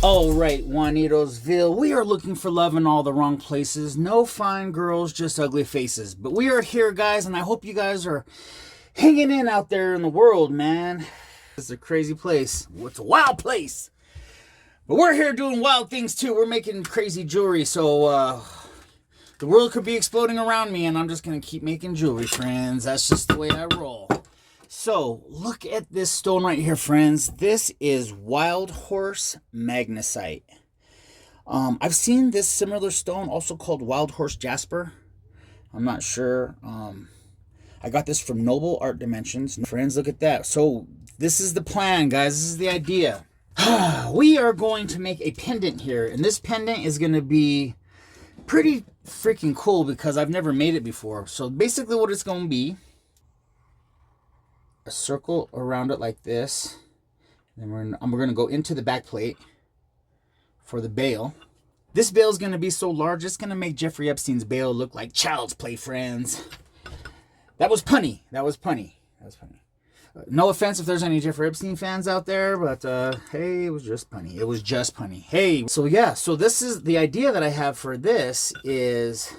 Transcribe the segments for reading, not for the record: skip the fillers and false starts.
Alright, Juanitosville, we are looking for love in all the wrong places. No fine girls, just ugly faces. But we are here, guys, and I hope you guys are hanging in out there in the world, man. It's a crazy place. It's a wild place. But we're here doing wild things, too. We're making crazy jewelry, so the world could be exploding around me, and I'm just going to keep making jewelry, friends. That's just the way I roll. So, look at this stone right here, friends. This is wild horse magnesite. I've seen this similar stone, also called wild horse jasper. I'm not sure. I got this from Noble Art Dimensions. Friends, look at that. So, this is the plan, guys. This is the idea. We are going to make a pendant here, and this pendant is going to be pretty freaking cool because I've never made it before. So, basically what it's going to be, a circle around it like this. Then we're going to go into the back plate for the bail. This bail is going to be so large, it's going to make Jeffrey Epstein's bail look like child's play, friends. That was punny. That was punny. No offense if there's any Jeffrey Epstein fans out there, but hey, it was just punny. It was just punny. Hey, so yeah, so this is the idea that I have for this is...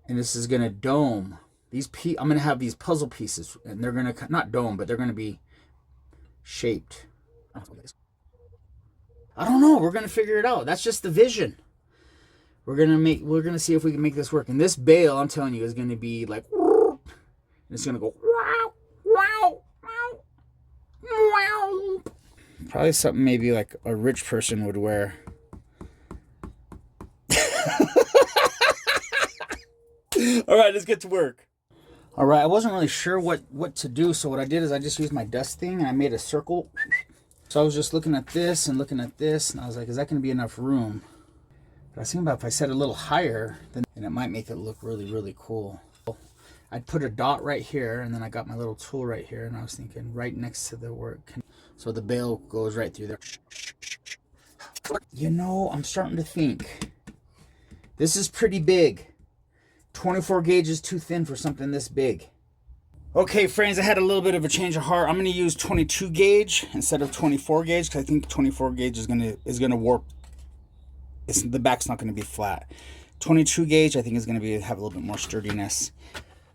And this is going to dome. I'm going to have these puzzle pieces. And they're going to, not dome, but they're going to be shaped. I don't know. We're going to figure it out. That's just the vision. We're going to see if we can make this work. And this bail, I'm telling you, is going to be like, and it's going to go, wow, wow, wow, wow. Probably something maybe like a rich person would wear. All right, let's get to work. All right, I wasn't really sure what to do, so what I did is I just used my dust thing and I made a circle. So I was just looking at this and looking at this, and I was like, is that going to be enough room? But I was thinking about if I set it a little higher, then it might make it look really, really cool. I'd put a dot right here, and then I got my little tool right here, and I was thinking right next to the work. So the bail goes right through there. You know, I'm starting to think this is pretty big. 24 gauge is too thin for something this big. Okay, friends, I had a little bit of a change of heart. I'm going to use 22 gauge instead of 24 gauge because I think 24 gauge is going to warp. The back's not going to be flat. 22 gauge I think is going to have a little bit more sturdiness.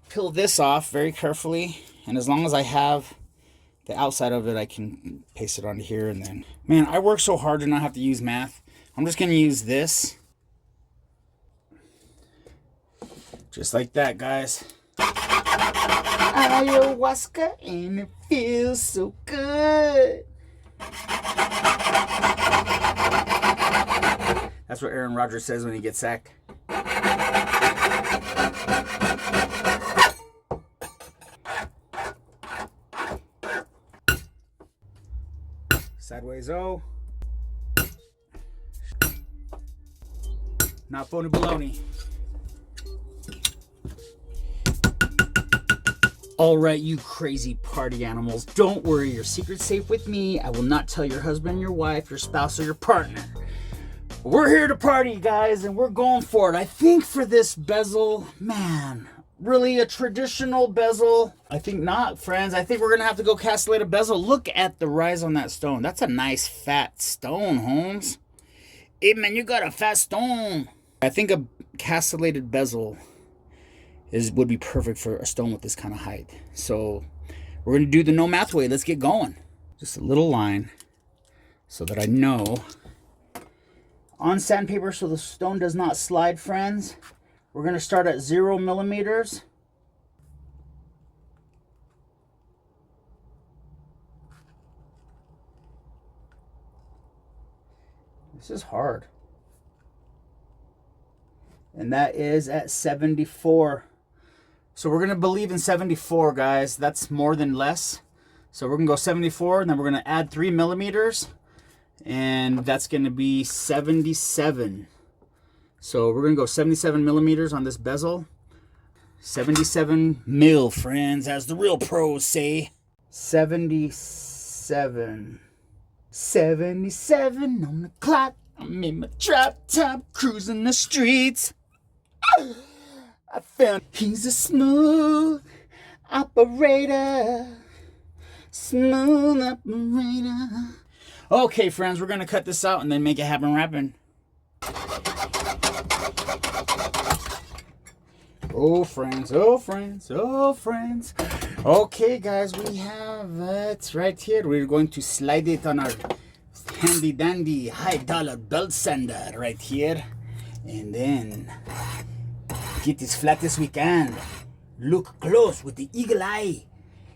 Peel this off very carefully, and as long as I have the outside of it, I can paste it onto here. And then, man, I work so hard to not have to use math. I'm just going to use this. Just like that, guys. Ayahuasca, and it feels so good. That's what Aaron Rodgers says when he gets sacked. Sideways O. Not phony baloney. All right, you crazy party animals. Don't worry, your secret's safe with me. I will not tell your husband, your wife, your spouse, or your partner. We're here to party, guys, and we're going for it. I think for this bezel, man, really a traditional bezel? I think not, friends. I think we're going to have to go castellate a bezel. Look at the rise on that stone. That's a nice fat stone, Holmes. Hey, man, you got a fat stone. I think a castellated bezel would be perfect for a stone with this kind of height. So we're going to do the no math way. Let's get going. Just a little line so that I know. On sandpaper so the stone does not slide, friends. We're going to start at 0 millimeters. This is hard. And that is at 74. So we're going to believe in 74, guys. That's more than less. So we're going to go 74, and then we're going to add 3 millimeters. And that's going to be 77. So we're going to go 77 millimeters on this bezel. 77 mil, friends, as the real pros say. 77. 77 on the clock. I'm in my drop top, cruising the streets. I found he's a smooth operator. Smooth operator. Okay, friends, we're gonna cut this out and then make it happen rapping. Oh, friends, oh, friends, oh, friends. Okay, guys, we have it right here. We're going to slide it on our handy dandy high dollar belt sander right here. And then get as flat as we can. Look close with the eagle eye.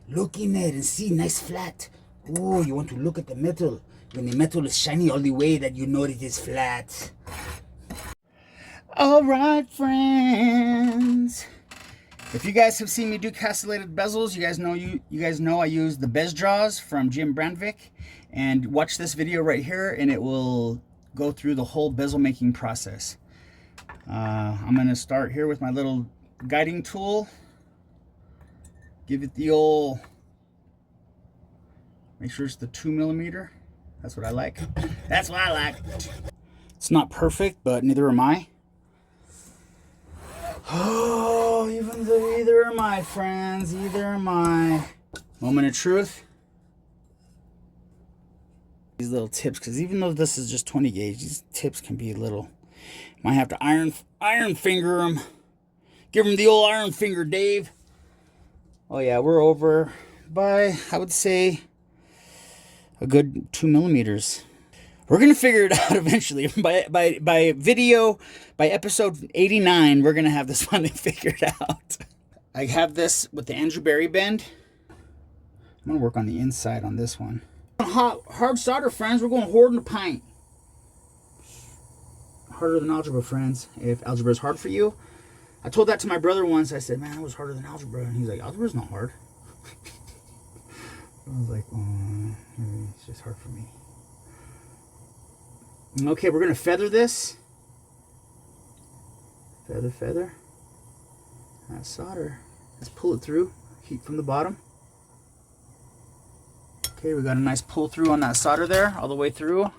Look in there and see nice flat. Oh, you want to look at the metal. When the metal is shiny all the way, that you know it is flat. All right, friends. If you guys have seen me do castellated bezels, you guys know I use the Bez Draws from Jim Brandvik. And watch this video right here, and it will go through the whole bezel making process. I'm gonna start here with my little guiding tool. Give it the old, make sure it's the 2mm. That's what I like. That's what I like. It's not perfect, but neither am I. Oh, either am I, friends. Either am I. Moment of truth. These little tips, because even though this is just 20 gauge, these tips can be a little. Might have to iron finger them. Give them the old iron finger, Dave. Oh yeah, we're over by, I would say, a good 2mm. We're gonna figure it out eventually. By episode 89, we're gonna have this finally figured out. I have this with the Andrew Berry bend. I'm gonna work on the inside on this one. Hard solder, friends. We're going hard in the paint. Harder than algebra, friends. If algebra is hard for you, I told that to my brother once. I said, man, it was harder than algebra. And he's like, algebra's not hard. I was like, oh, it's just hard for me. Okay, we're going to feather this. Feather. That solder. Let's pull it through. Heat from the bottom. Okay, we got a nice pull through on that solder there, all the way through.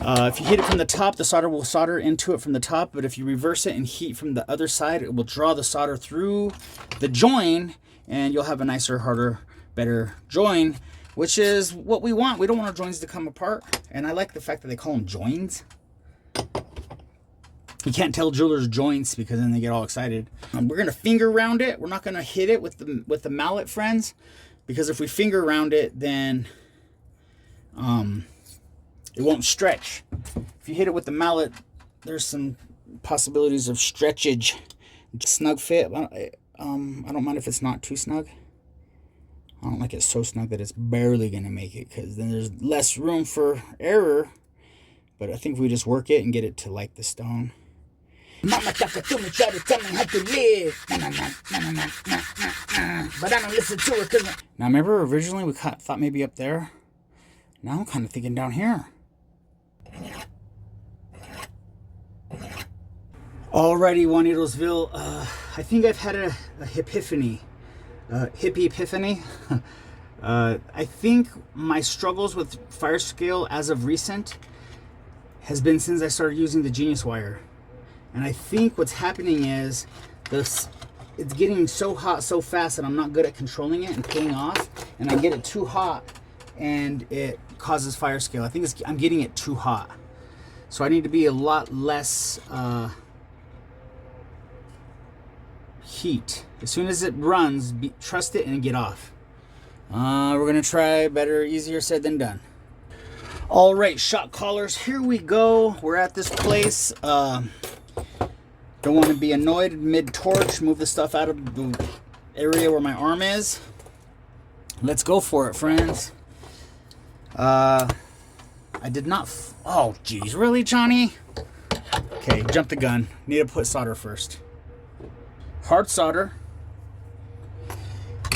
If you heat it from the top, the solder will solder into it from the top, but if you reverse it and heat from the other side, it will draw the solder through the join, and you'll have a nicer, harder, better join, which is what we want. We don't want our joins to come apart, and I like the fact that they call them joins. You can't tell jewelers joints because then they get all excited. We're going to finger round it. We're not going to hit it with the mallet, friends, because if we finger round it, then it won't stretch. If you hit it with the mallet, there's some possibilities of stretchage. Snug fit. I don't mind if it's not too snug. I don't like it so snug that it's barely going to make it, because then there's less room for error. But I think if we just work it and get it to like the stone. Mama talk to me, try to tell me how to live. But I don't listen to it. Now remember, originally we thought maybe up there. Now I'm kind of thinking down here. Alrighty, Juanitosville. I think I've had a epiphany. Hippie epiphany. I think my struggles with fire scale as of recent has been since I started using the Genius wire. And I think what's happening is it's getting so hot so fast that I'm not good at controlling it and paying off. And I get it too hot and it causes fire scale. I think I'm getting it too hot. So I need to be a lot less heat. As soon as it runs, trust it and get off. We're gonna try better, easier said than done. All right, shot callers, here we go. We're at this place. Don't want to be annoyed mid-torch. Move the stuff out of the area where my arm is. Let's go for it, friends. I did not... Oh, geez. Really, Johnny? Okay, jump the gun. Need to put solder first. Hard solder.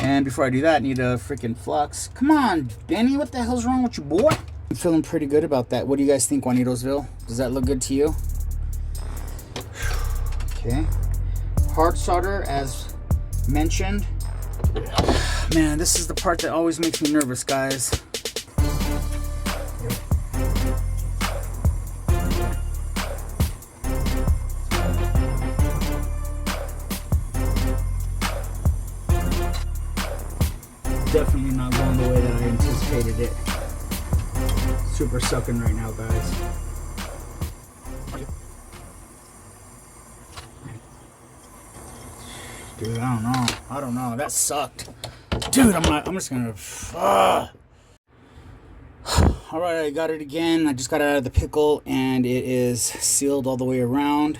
And before I do that, I need a freaking flux. Come on, Benny. What the hell's wrong with you, boy? I'm feeling pretty good about that. What do you guys think, Juanitosville? Does that look good to you? Okay. Hard solder, as mentioned. Man, this is the part that always makes me nervous, guys. definitely not going the way that I anticipated it. Super sucking right now, guys. Dude, I don't know. That sucked. Dude, I'm just gonna... Alright, I got it again. I just got it out of the pickle, and it is sealed all the way around.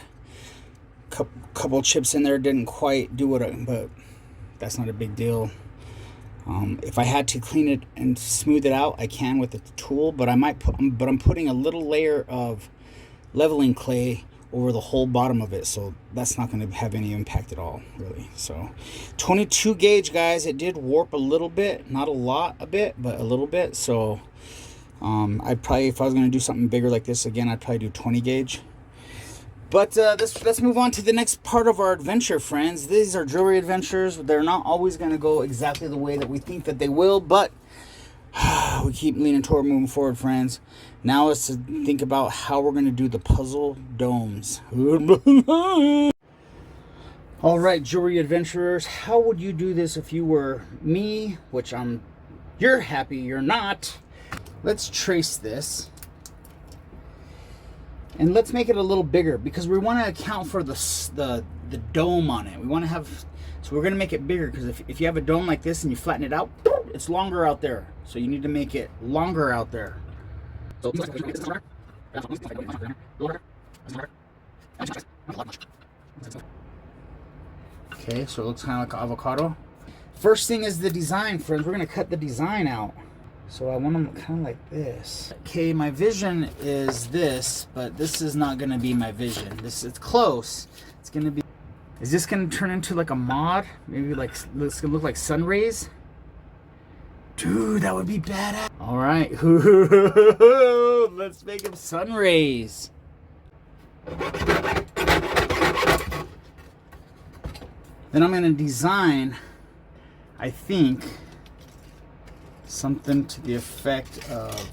Couple chips in there didn't quite do it, but that's not a big deal. If I had to clean it and smooth it out, I can with the tool, but I'm putting a little layer of leveling clay over the whole bottom of it, so that's not going to have any impact at all, really. So 22 gauge, guys. It did warp a little bit, not a lot, a bit, but a little bit. So I'd probably, if I was going to do something bigger like this again, I'd probably do 20 gauge. But let's move on to the next part of our adventure, friends. These are jewelry adventures. They're not always going to go exactly the way that we think that they will, but we keep leaning toward moving forward, friends. Now is to think about how we're going to do the puzzle domes. All right, jewelry adventurers, how would you do this if you were me, which you're happy you're not. Let's trace this. And let's make it a little bigger because we want to account for the dome on it. We want to have, so we're going to make it bigger because if you have a dome like this and you flatten it out, it's longer out there. So you need to make it longer out there. Okay, so it looks kind of like an avocado. First thing is the design, friends. We're going to cut the design out. So I want them kind of like this. Okay, my vision is this, but this is not going to be my vision. It's close. It's going to be... Is this going to turn into like a mod? Maybe like, it's going to look like sun rays? Dude, that would be badass. All right. Let's make them sun rays. Then I'm going to design, I think, something to the effect of...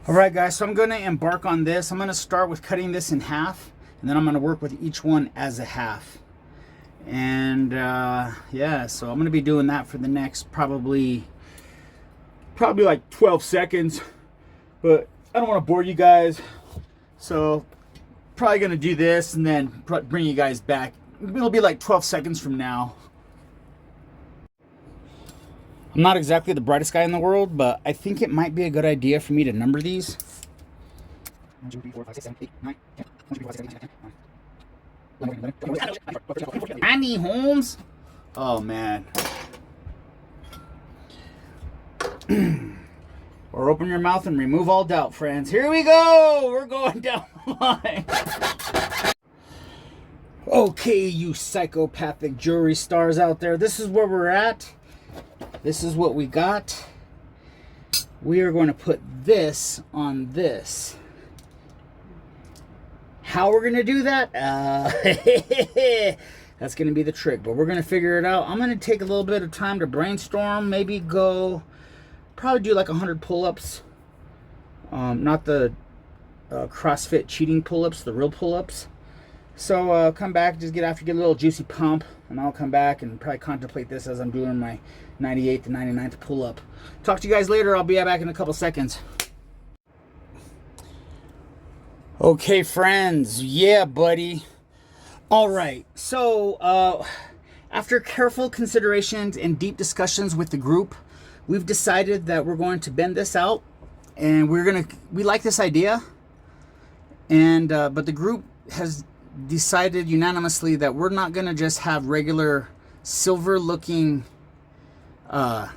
Alright guys, so I'm going to embark on this. I'm going to start with cutting this in half, and then I'm going to work with each one as a half. And yeah, so I'm going to be doing that for the next probably like 12 seconds. But I don't want to bore you guys, so probably going to do this and then bring you guys back. It'll be like 12 seconds from now. I'm not exactly the brightest guy in the world, but I think it might be a good idea for me to number these. 1, 2, 3, 4, 5, 6, 7, 8, 9, 10, 1, 2, 3, 4, 5, 6, 7, 8, 9, 10. Annie Holmes. Oh man. Or open your mouth and remove all doubt, friends. Here we go. We're going down the line. Okay, you psychopathic jewelry stars out there. This is where we're at. This is what we got. We are going to put this on this. How we're going to do that? That's going to be the trick, but we're going to figure it out. I'm going to take a little bit of time to brainstorm. Maybe probably do like 100 pull-ups. Not the CrossFit cheating pull-ups, the real pull-ups. So come back, get a little juicy pump, and I'll come back and probably contemplate this as I'm doing my 98th to 99th pull-up. Talk to you guys later. I'll be back in a couple seconds. Okay, friends. Yeah, buddy. All right. So after careful considerations and deep discussions with the group, we've decided that we're going to bend this out, and we like this idea, and but the group has decided unanimously that we're not going to just have regular silver looking, we're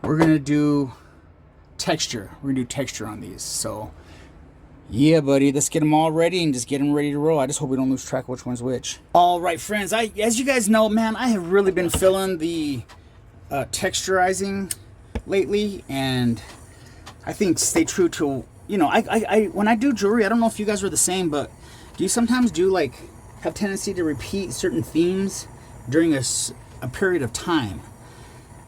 going to do texture. We're going to do texture on these. So yeah, buddy, let's get them all ready and just get them ready to roll. I just hope we don't lose track of which one's which. All right, friends, as you guys know, man, I have really been feeling the texturizing lately, and I think stay true to, you know, I when I do jewelry, I don't know if you guys are the same, but do you sometimes have tendency to repeat certain themes during a period of time?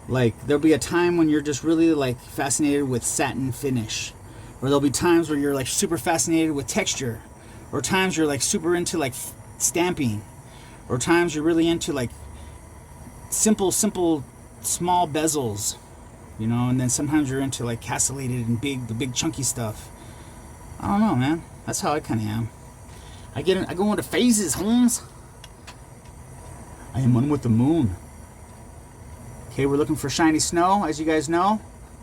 Like there'll be a time when you're just really like fascinated with satin finish, or there'll be times where you're like super fascinated with texture, or times you're like super into like stamping, or times you're really into like simple small bezels, you know, and then sometimes you're into like castellated and the big chunky stuff. I don't know, man. That's how I kind of am. I go into phases, Holmes. I am one with the moon. Okay, we're looking for shiny snow, as you guys know.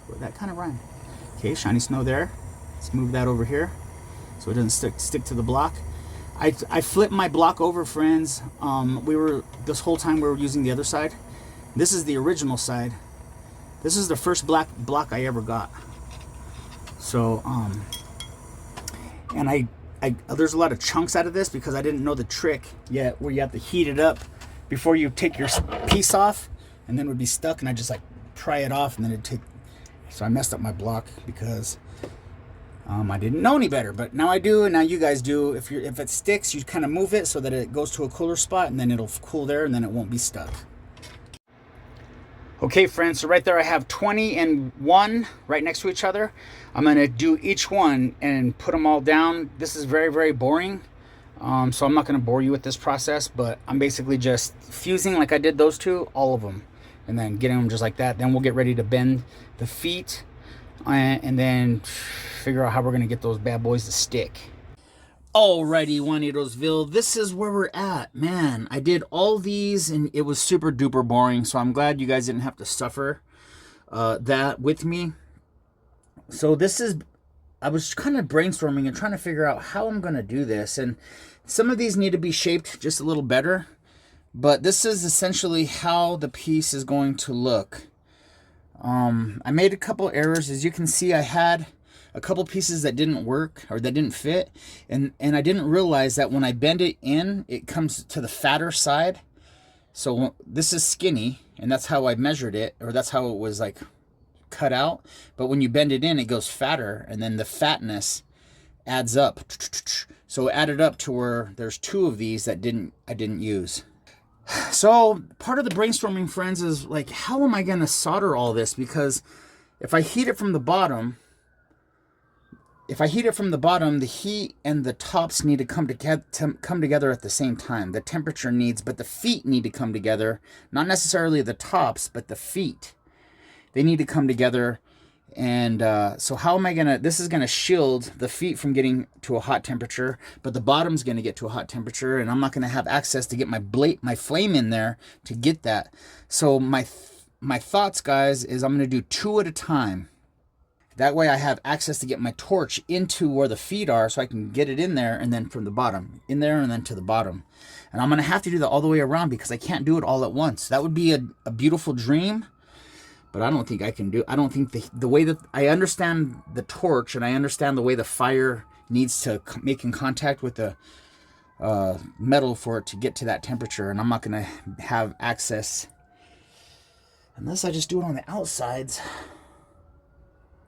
Well, that kind of rhymed. Okay, shiny snow there. Let's move that over here so it doesn't stick to the block. I flipped my block over, friends. This whole time we were using the other side. This is the original side. This is the first black block I ever got. So, and there's a lot of chunks out of this because I didn't know the trick yet, where you have to heat it up before you take your piece off, and then it would be stuck, and I just like pry it off, and then it'd take. So I messed up my block because I didn't know any better, but now I do, and now you guys do. If it sticks, you kind of move it so that it goes to a cooler spot, and then it'll cool there, and then it won't be stuck. Okay, friends, so right there I have 20 and 1 right next to each other. I'm going to do each one and put them all down. This is very, very boring, so I'm not going to bore you with this process, but I'm basically just fusing like I did those two, all of them, and then getting them just like that. Then we'll get ready to bend the feet and then figure out how we're going to get those bad boys to stick. Alrighty, Juanitosville, this is where we're at. Man, I did all these and it was super duper boring, so I'm glad you guys didn't have to suffer that with me. So I was kind of brainstorming and trying to figure out how I'm going to do this, and some of these need to be shaped just a little better, but this is essentially how the piece is going to look. I made a couple errors. As you can see, I had a couple pieces that didn't work or that didn't fit, and I didn't realize that when I bend it in, it comes to the fatter side. So this is skinny, and that's how I measured it, or that's how it was like cut out. But when you bend it in, it goes fatter, and then the fatness adds up. So it added up to where there's 2 of these that I didn't use. So part of the brainstorming, friends, is like, how am I going to solder all this? Because if I heat it from the bottom, the heat and the tops need to come together at the same time. The temperature needs, but the feet need to come together. Not necessarily the tops, but the feet. They need to come together. And so how am I going to... This is going to shield the feet from getting to a hot temperature, but the bottom's going to get to a hot temperature, and I'm not going to have access to get my flame in there to get that. So my thoughts, guys, is I'm going to do 2 at a time. That way I have access to get my torch into where the feet are, so I can get it in there, and then from the bottom, in there, and then to the bottom. And I'm going to have to do that all the way around because I can't do it all at once. That would be a beautiful dream, but I don't think I can do. I don't think the way that I understand the torch, and I understand the way the fire needs to make in contact with the metal for it to get to that temperature, and I'm not going to have access unless I just do it on the outsides.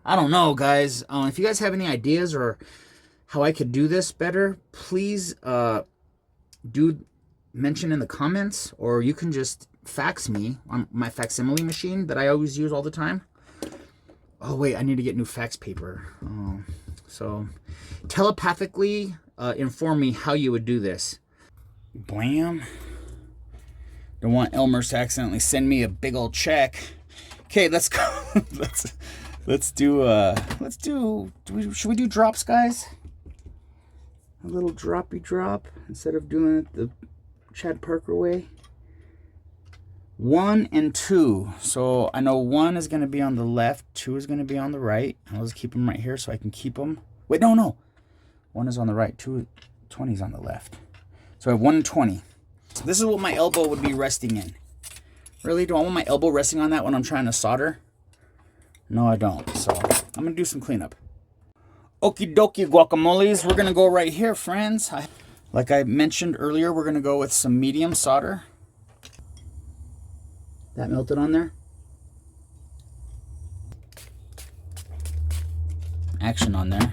I don't know, guys. If you guys have any ideas or how I could do this better, please do mention in the comments, or you can just fax me on my facsimile machine that I always use all the time. Oh, wait, I need to get new fax paper. So telepathically inform me how you would do this. Blam. Don't want Elmer's to accidentally send me a big old check. Okay, let's go. Should we do drops, guys? A little droppy drop instead of doing it the Chad Parker way. 1 and 2. So I know 1 is going to be on the left, 2 is going to be on the right. I'll just keep them right here so I can keep them. Wait, no. 1 is on the right, 20 is on the left. So I have 1 and 20. So this is what my elbow would be resting in. Really? Do I want my elbow resting on that when I'm trying to solder? No, I don't. So I'm going to do some cleanup. Okie dokie, guacamoles. We're going to go right here, friends. Like I mentioned earlier, we're going to go with some medium solder. That melted on there. Action on there.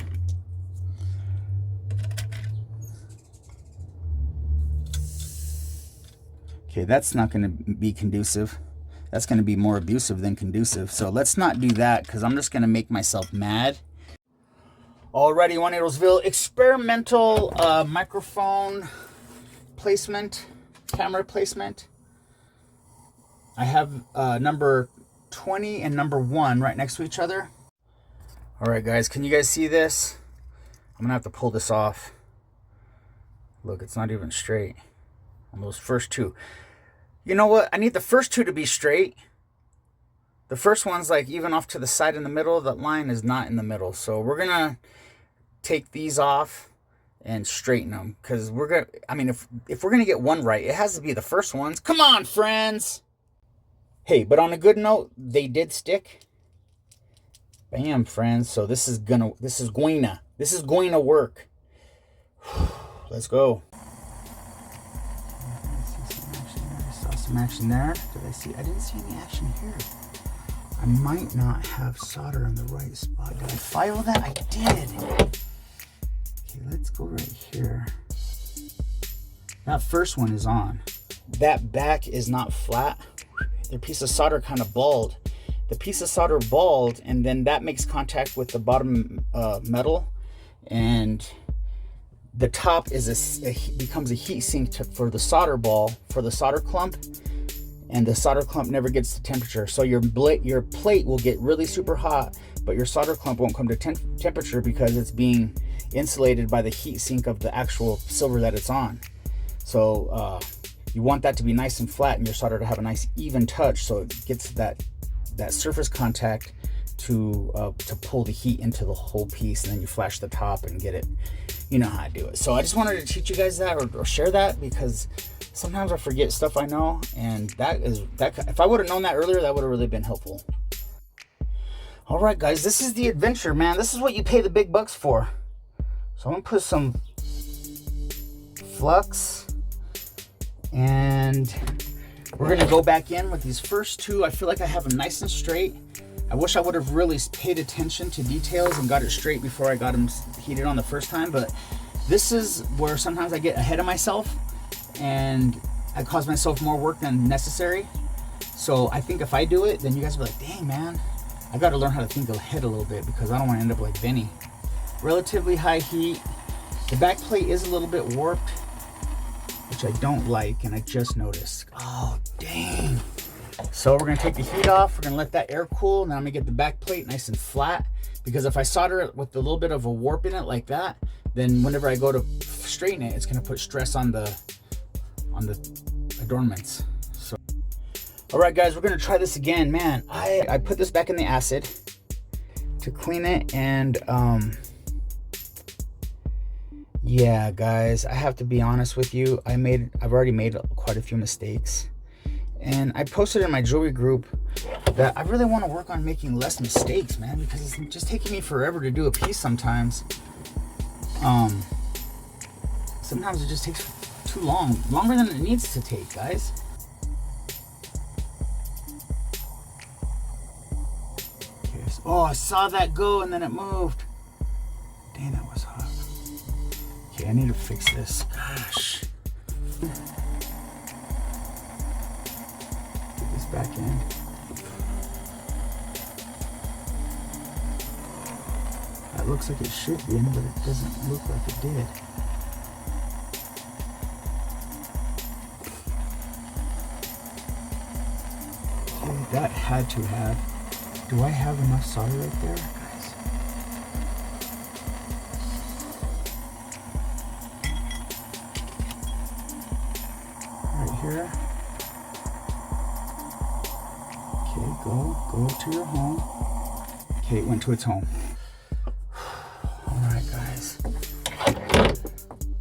Okay, that's not going to be conducive. That's going to be more abusive than conducive. So let's not do that, because I'm just going to make myself mad. Already, One Adelsville experimental microphone placement, camera placement. I have number 20 and number 1 right next to each other. All right, guys, can you guys see this? I'm gonna have to pull this off. Look, it's not even straight on those first 2. You know what? I need the first 2 to be straight. The first one's like even off to the side in the middle. That line is not in the middle. So we're gonna take these off and straighten them, because we're gonna, I mean, if we're gonna get one right, it has to be the first ones. Come on, friends. Hey, but on a good note, they did stick. Bam, friends. So this is going to work. Let's go. I saw some action there. I didn't see any action here. I might not have solder in the right spot. Did I file that? I did. Okay, let's go right here. That first one is on. That back is not flat. The piece of solder kind of balled. The piece of solder balled, and then that makes contact with the bottom metal, and the top is becomes a heat sink for the solder ball, for the solder clump, and the solder clump never gets to temperature. So your plate will get really super hot, but your solder clump won't come to temperature because it's being insulated by the heat sink of the actual silver that it's on. So you want that to be nice and flat, and your solder to have a nice even touch, so it gets that surface contact to pull the heat into the whole piece, and then you flash the top and get it. You know how to do it. So I just wanted to teach you guys that, or share that, because sometimes I forget stuff I know, and that if I would have known that earlier, that would have really been helpful. All right, guys, this is the adventure, man. This is what you pay the big bucks for. So I'm gonna put some flux, and we're gonna go back in with these first 2. I feel like I have them nice and straight. I wish I would have really paid attention to details and got it straight before I got them heated on the first time, but this is where sometimes I get ahead of myself and I cause myself more work than necessary. So I think if I do it, then you guys will be like, dang, man, I got to learn how to think ahead a little bit, because I don't want to end up like Benny. Relatively high heat. The back plate is a little bit warped, which I don't like, and I just noticed. Oh, dang. So we're gonna take the heat off, we're gonna let that air cool. Now I'm gonna get the back plate nice and flat, because if I solder it with a little bit of a warp in it like that, then whenever I go to straighten it, it's gonna put stress on the adornments. So, all right, guys, we're gonna try this again. Man, I put this back in the acid to clean it, and yeah, guys, I have to be honest with you. I've already made quite a few mistakes. And I posted in my jewelry group that I really want to work on making less mistakes, man, because it's just taking me forever to do a piece sometimes. Sometimes it just takes too long. Longer than it needs to take, guys. Okay, so, oh, I saw that go and then it moved. Dang, that was hot. Okay, I need to fix this. Gosh. Back in. That looks like it should be in, but it doesn't look like it did. Okay, that had to have. Do I have enough solder right there, guys? Right here. Go to your home. Okay, it went to its home. All right, guys.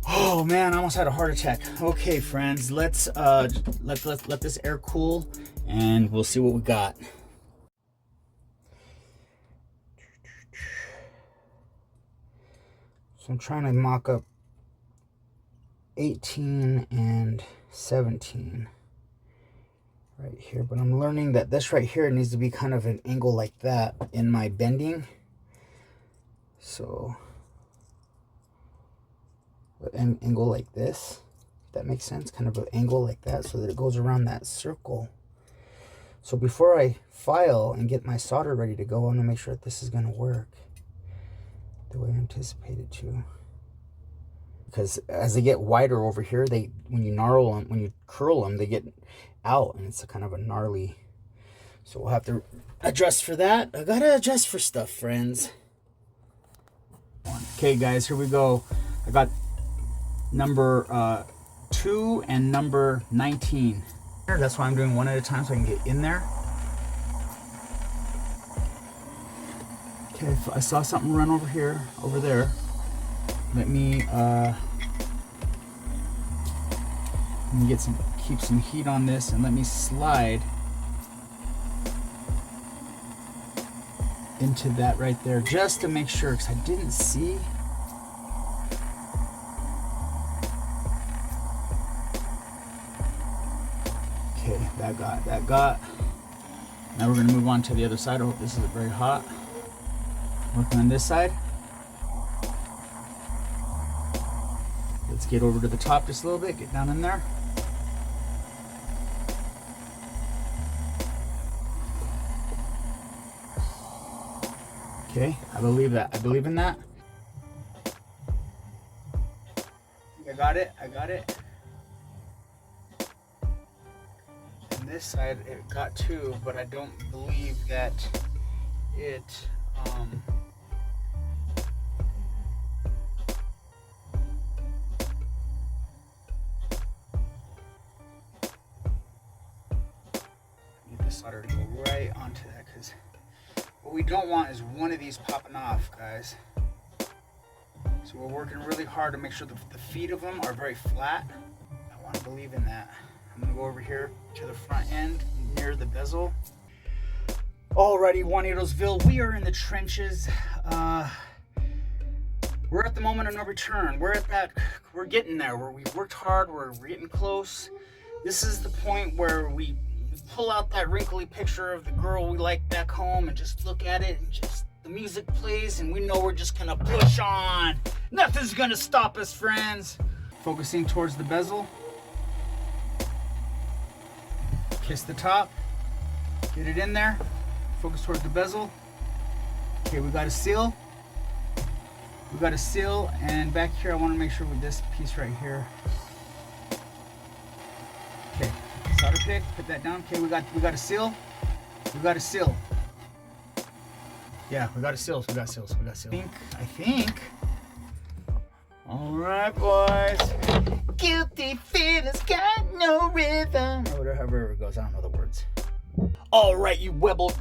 Oh man, I almost had a heart attack. Okay, friends, let's let this air cool, and we'll see what we got. So I'm trying to mock up 18 and 17. Right here, but I'm learning that this right here needs to be kind of an angle like that in my bending. So an angle like this, if that makes sense, kind of an angle like that, so that it goes around that circle. So before I file and get my solder ready to go, I want to make sure that this is going to work. the way I anticipated to. Because as they get wider over here, when you gnarl them, when you curl them, they get out, and it's a kind of a gnarly. So we'll have to adjust for that. I gotta adjust for stuff, friends. Okay, guys, here we go. I got number 2 and number 19. That's why I'm doing one at a time so I can get in there. Okay, if I saw something run over here, over there. Let me keep some heat on this, and let me slide into that right there just to make sure, because I didn't see. Okay, that got. Now we're gonna move on to the other side. I hope this isn't very hot. Working on this side. Let's get over to the top just a little bit, get down in there. Okay, I believe that. I believe in that. I got it. And this side, it got 2, but I don't believe that it, solder to go right onto that, because what we don't want is one of these popping off, guys. So we're working really hard to make sure the feet of them are very flat. I want to believe in that. I'm gonna go over here to the front end near the bezel. Alrighty, Juanitosville, we are in the trenches. We're at the moment of no return. We're getting there. We've worked hard, we're getting close. This is the point where we pull out that wrinkly picture of the girl we like back home and just look at it, and just the music plays and we know we're just gonna push on. Nothing's gonna stop us, friends. Focusing towards the bezel. Kiss the top. Get it in there. Focus towards the bezel. Okay, we got a seal. And back here I want to make sure with this piece right here. Okay. Solder pick, put that down. Okay, we got a seal. Yeah, we got seals. I think. All right, boys. Guilty feelings got no rhythm. Or whatever it goes. I don't know the words. All right, you rebel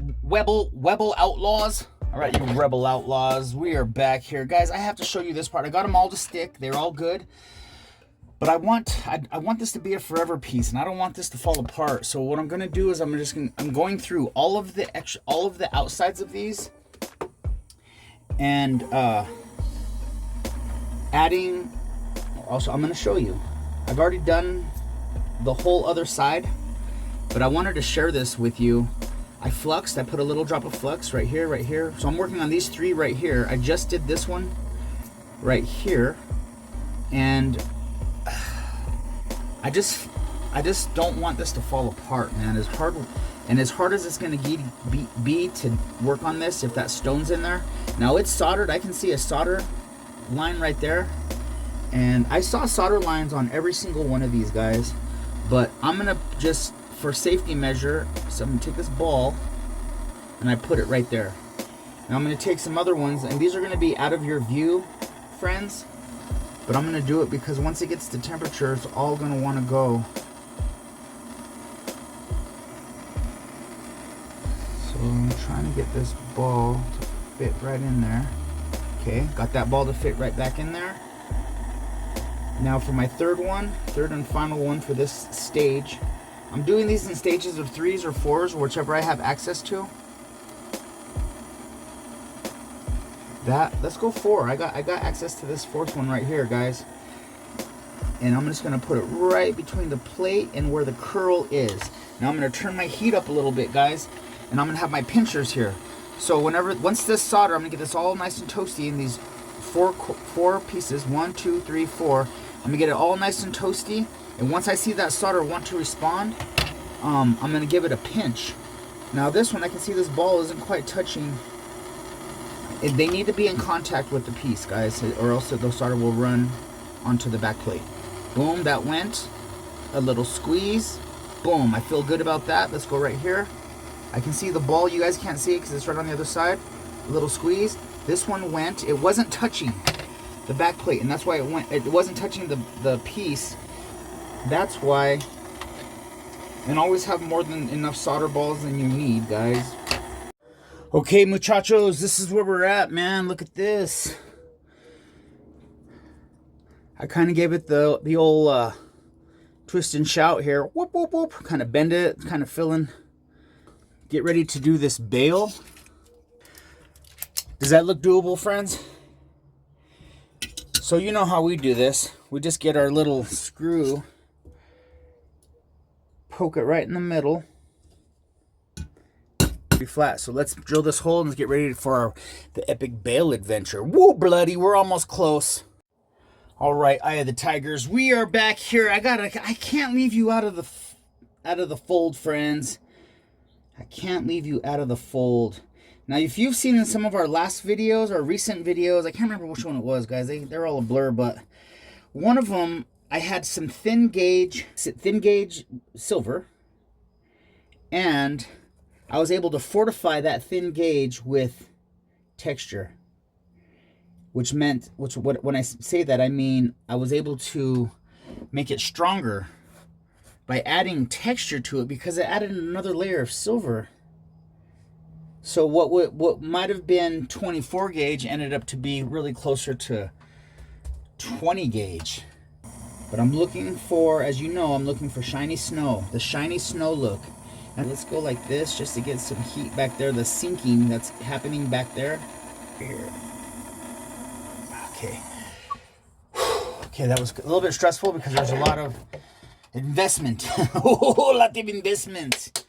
outlaws. All right, you rebel outlaws. We are back here, guys. I have to show you this part. I got them all to stick. They're all good. But I want this to be a forever piece, and I don't want this to fall apart. So what I'm gonna do is I'm going through all of the outsides of these, and adding. Also, I'm gonna show you. I've already done the whole other side, but I wanted to share this with you. I fluxed. I put a little drop of flux right here. So I'm working on these 3 right here. I just did this one right here, and I just don't want this to fall apart, man. As hard as it's gonna be to work on this, if that stone's in there. Now it's soldered. I can see a solder line right there, and I saw solder lines on every single one of these, guys. But I'm gonna just, for safety measure, so I'm gonna take this ball and I put it right there. Now I'm gonna take some other ones, and these are gonna be out of your view, friends. But I'm gonna do it because once it gets to temperature, it's all gonna wanna go. So I'm trying to get this ball to fit right in there. Okay, got that ball to fit right back in there. Now for my third and final one for this stage. I'm doing these in stages of 3s or 4s, whichever I have access to. Let's go 4. I got access to this 4th one right here, guys. And I'm just gonna put it right between the plate and where the curl is. Now I'm gonna turn my heat up a little bit, guys, and I'm gonna have my pinchers here. So once this solder, I'm gonna get this all nice and toasty in these four pieces. 1, 2, 3, 4. I'm gonna get it all nice and toasty. And once I see that solder want to respond, I'm gonna give it a pinch. Now this one, I can see this ball isn't quite touching. They need to be in contact with the piece, guys, or else the solder will run onto the back plate. Boom, that went. A little squeeze. Boom, I feel good about that. Let's go right here. I can see the ball. You guys can't see it because it's right on the other side. A little squeeze. This one went. It wasn't touching the back plate, and that's why it went. It wasn't touching the piece. That's why. And always have more than enough solder balls than you need, guys. Okay, muchachos, this is where we're at, man. Look at this. I kind of gave it the old twist and shout here. Whoop, whoop, whoop. Kind of bend it, kind of filling. Get ready to do this bail. Does that look doable, friends? So you know how we do this. We just get our little screw, poke it right in the middle. Be flat. So let's drill this hole and let's get ready for the epic bail adventure. Woo, bloody, we're almost close. All right, Eye of the Tigers, we are back here. I can't leave you out of the fold, friends. I can't leave you out of the fold. Now, if you've seen in some of our last videos or recent videos, I can't remember which one it was, guys. They're all a blur, but one of them, I had some thin gauge silver, and I was able to fortify that thin gauge with texture, which meant, when I say that, I mean I was able to make it stronger by adding texture to it because it added another layer of silver. So what might have been 24 gauge ended up to be really closer to 20 gauge. But I'm looking for, as you know, I'm looking for shiny snow, the shiny snow look. And let's go like this just to get some heat back there, the sinking that's happening back there. Here. Okay. Okay, that was a little bit stressful because there's a lot of investment. A lot of investment.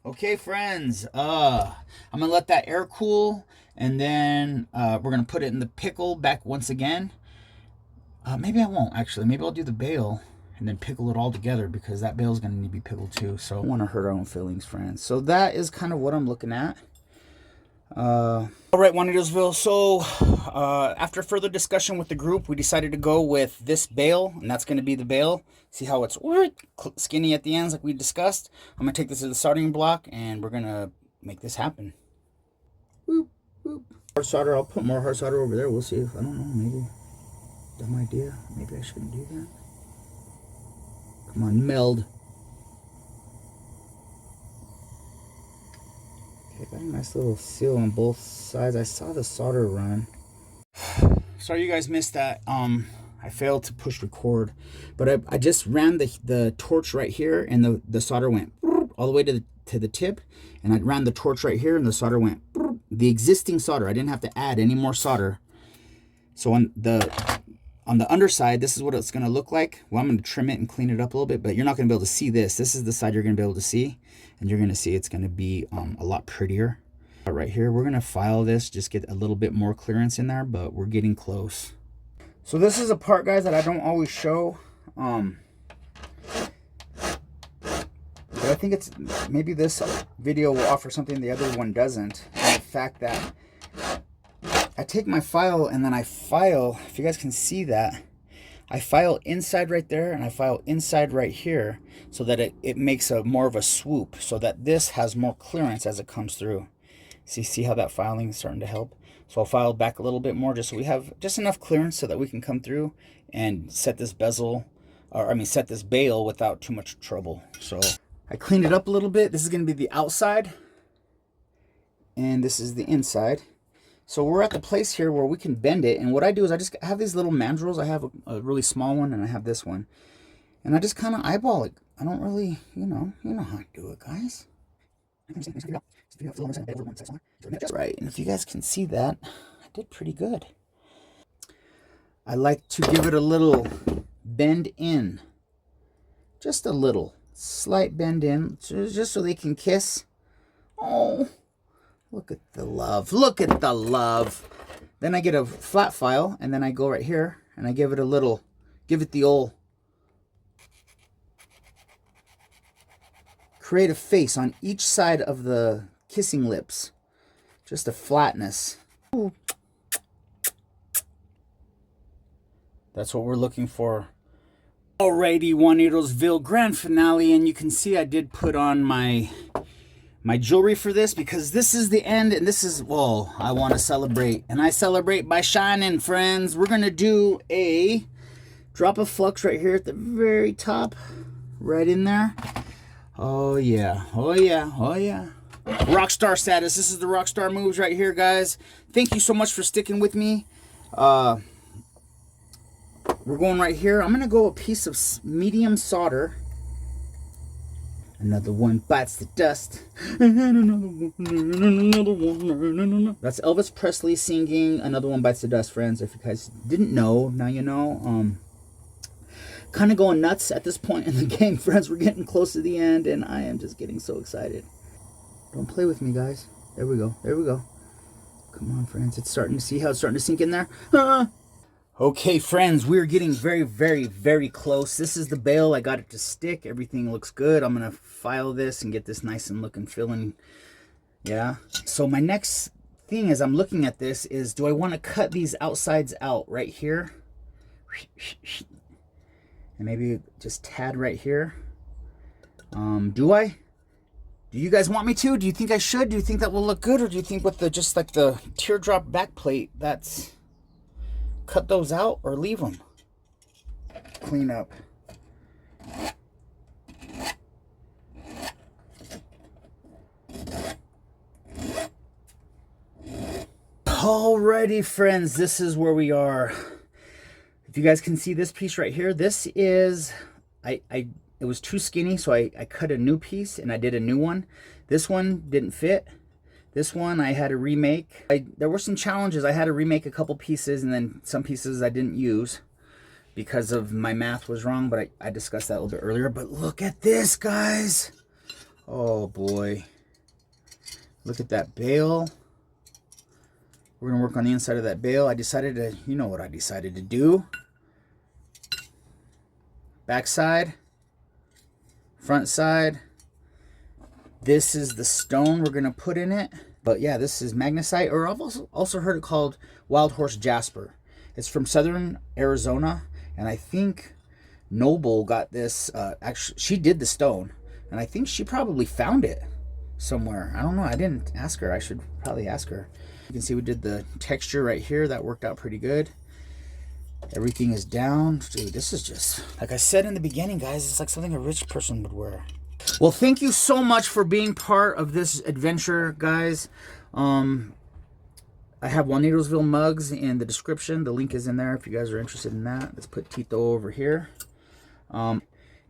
Okay, friends. I'm gonna let that air cool, and then we're gonna put it in the pickle back once again. Maybe I won't actually. Maybe I'll do the bail and then pickle it all together because that bail is going to need to be pickled too. So I don't want to hurt our own feelings, friends. So that is kind of what I'm looking at. All right, Juanitosville. So after further discussion with the group, we decided to go with this bail, and that's going to be the bail. See how it's skinny at the ends like we discussed? I'm going to take this to the soldering block, and we're going to make this happen. Boop, boop. Hard solder. I'll put more hard solder over there. We'll see if, I don't know, maybe. Dumb idea. Maybe I shouldn't do that. Come on, meld. Okay, got a nice little seal on both sides. I saw the solder run. Sorry you guys missed that. I failed to push record, but I just ran the torch right here, and the solder went all the way to the tip, and I ran the torch right here, and the solder went. The existing solder. I didn't have to add any more solder. So on the underside, this is what it's going to look like. Well, I'm going to trim it and clean it up a little bit, but you're not going to be able to see this. This is the side you're going to be able to see, and you're going to see it's going to be a lot prettier. Right here, we're going to file this, just get a little bit more clearance in there, but we're getting close. So this is a part, guys, that I don't always show. But I think it's maybe this video will offer something the other one doesn't. And the fact that I take my file and then I file, if you guys can see that, I file inside right there and I file inside right here so that it makes more of a swoop so that this has more clearance as it comes through. See how that filing is starting to help? So I'll file back a little bit more just so we have just enough clearance so that we can come through and set this bezel, or I mean set this bail without too much trouble. So I cleaned it up a little bit. This is going to be the outside and this is the inside. So we're at the place here where we can bend it, and what I do is I just have these little mandrels. I have a really small one and I have this one, and I just kind of eyeball it. I don't really, you know how I do it, guys. Right, and if you guys can see that, I did pretty good. I like to give it a little bend in, just a little slight bend in, just so they can kiss. Oh, look at the love. Look at the love. Then I get a flat file, and then I go right here, and I give it the old create a face on each side of the kissing lips. Just a flatness. Ooh, That's what we're looking for. Alrighty, Juanitosville grand finale, and you can see I did put on my jewelry for this because this is the end, and this is, well, I want to celebrate, and I celebrate by shining, friends. We're gonna do a drop of flux right here at the very top, right in there. Oh yeah, oh yeah, oh yeah. Rockstar status. This is the rockstar moves right here, guys. Thank you so much for sticking with me. We're going right here. I'm gonna go a piece of medium solder. Another one bites the dust. Another one. That's Elvis Presley singing Another One Bites the Dust, friends. If you guys didn't know, now you know. Kind of going nuts at this point in the game, friends. We're getting close to the end, and I am just getting so excited. Don't play with me, guys. There we go. There we go. Come on, friends. It's starting to see how it's starting to sink in there. Okay, friends, we're getting very, very, very close. This is the bail. I got it to stick. Everything looks good. I'm going to file this and get this nice and looking feeling. Yeah. So my next thing as I'm looking at this is, do I want to cut these outsides out right here? And maybe just tad right here. Do I? Do you guys want me to? Do you think I should? Do you think that will look good? Or do you think with the just like the teardrop back plate, that's... cut those out or leave them? Clean up. Alrighty, friends, this is where we are. If you guys can see this piece right here, this is, it was too skinny, so I cut a new piece and I did a new one. This one didn't fit. This one I had to remake. There were some challenges. I had to remake a couple pieces, and then some pieces I didn't use because of my math was wrong, but I discussed that a little bit earlier. But look at this, guys. Oh boy. Look at that bail. We're gonna work on the inside of that bail. I decided to, you know what I decided to do. Back side, front side. This is the stone we're gonna put in it. But yeah, this is magnesite, or I've also heard it called wild horse jasper. It's from southern Arizona, and I think Noble got this. Actually, she did the stone, and I think she probably found it somewhere. I don't know. I didn't ask her. I should probably ask her. You can see we did the texture right here. That worked out pretty good. Everything is down. Dude, this is just, like I said in the beginning, guys, it's like something a rich person would wear. Well, thank you so much for being part of this adventure, guys. I have Juanitosville mugs in the description. The link is in there if you guys are interested in that. Let's put Tito over here.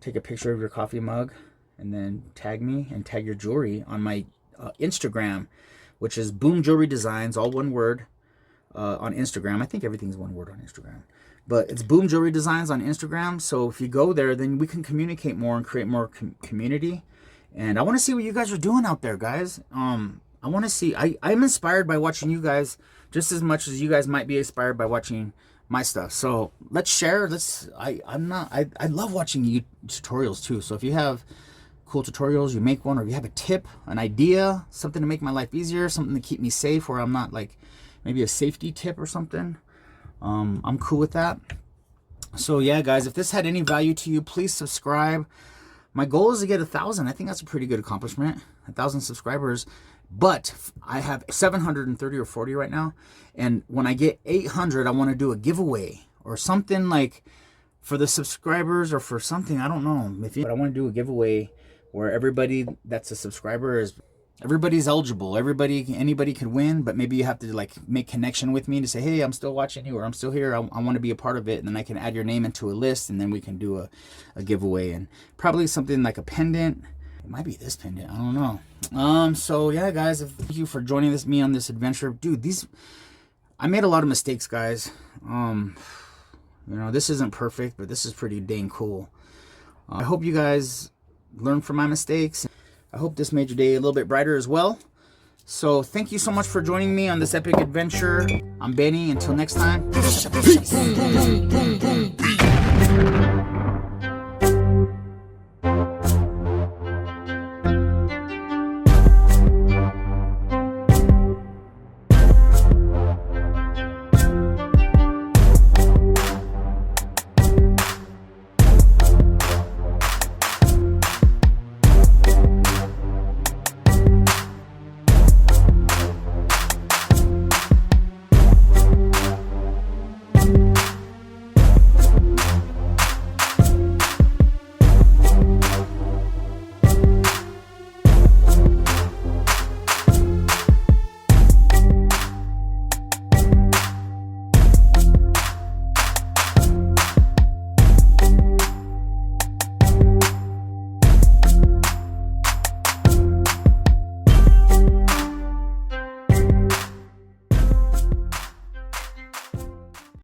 Take a picture of your coffee mug and then tag me and tag your jewelry on my Instagram, which is Boom Jewelry Designs, all one word, on Instagram. I think everything's one word on Instagram. But it's Boom Jewelry Designs on Instagram. So if you go there, then we can communicate more and create more community. And I want to see what you guys are doing out there, guys. I want to see. I'm inspired by watching you guys just as much as you guys might be inspired by watching my stuff. So let's share. I love watching you tutorials too. So if you have cool tutorials, you make one, or you have a tip, an idea, something to make my life easier, something to keep me safe, where I'm not like maybe a safety tip or something. I'm cool with that. So yeah, guys, if this had any value to you, please subscribe. My goal is to get 1,000. I think that's a pretty good accomplishment, 1,000 subscribers. But I have 730 or 40 right now. And when I get 800, I want to do a giveaway or something like for the subscribers, or for something, I don't know. But I want to do a giveaway where everybody that's a subscriber is, everybody's eligible. Anybody could win, but maybe you have to like make connection with me to say, hey, I'm still watching you, or I'm still here. I want to be a part of it. And then I can add your name into a list, and then we can do a giveaway, and probably something like a pendant. It might be this pendant. I don't know. So yeah, guys, thank you for joining me on this adventure. Dude, I made a lot of mistakes, guys. You know, this isn't perfect, but this is pretty dang cool. I hope you guys learn from my mistakes. I hope this made your day a little bit brighter as well. So thank you so much for joining me on this epic adventure. I'm Benny. Until next time. Peace.